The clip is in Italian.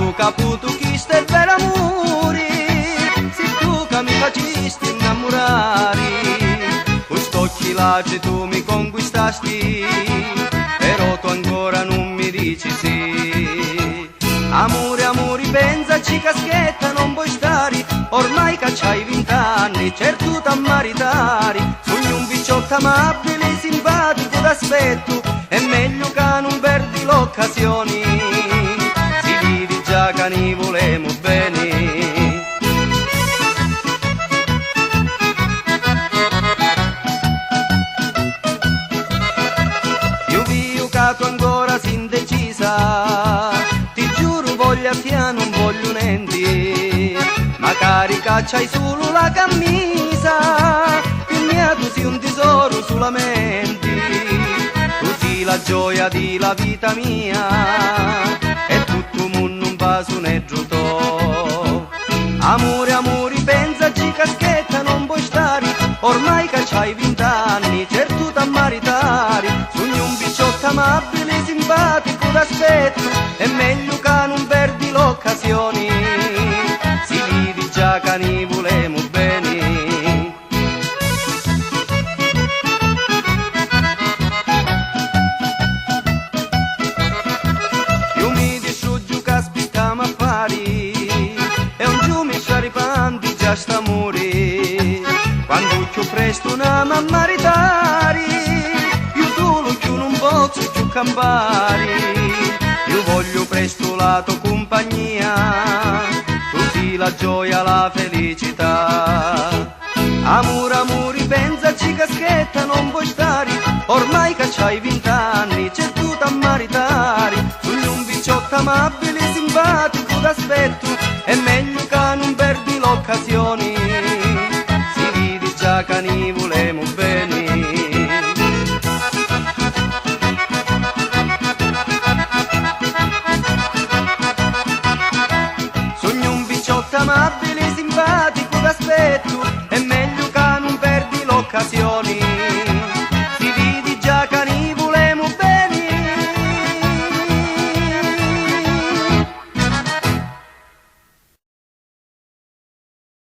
tu caputo chi stai per amore, se tu che mi facesti innamorare, questo occhi tu mi conquistasti, però tu ancora non mi dici sì. Amore, amore, pensaci caschetta, non puoi stare, ormai che c'hai 20 anni, certo t'ammaritari, sogni un picciotto amabile, simpatico d'aspetto, è meglio che non perdi l'occasione, si vede già che ne volemo bene. Io vivo che tu ancora sei indecisa, ti giuro voglio a te non voglio niente, magari che c'hai solo la camisa, per me tu sei un tesoro solamente, tu sei la gioia della vita mia, e tutto il mondo un passo ne giuto. Amore, amore, pensaci caschetta, non puoi stare, ormai che c'hai 20 anni, certo t'ammaritari, sogni un picciotto amabile, simpatico d'aspetto, è meglio che non perdi l'occasione, si vede già che ne volemo bene. Io mi distruggo che aspettiamo a pari, e un giù mi sciaripanti già sta amore, quando più presto una mamma ritari, io solo più non posso più campare, io voglio presto la tua compagnia, tu sei la gioia, la felicità. Amore, amore, pensaci caschetta, non puoi stare, ormai che c'hai 20 anni, c'è tu t'ammaritari, sogni un picciotto amabile, simpatico d'aspetto, è meglio che non perdi l'occasione, si vede già che ne volemo bene. Sogno un picciotto amabile, simpatico d'aspetto, è meglio che non perdi l'occasione,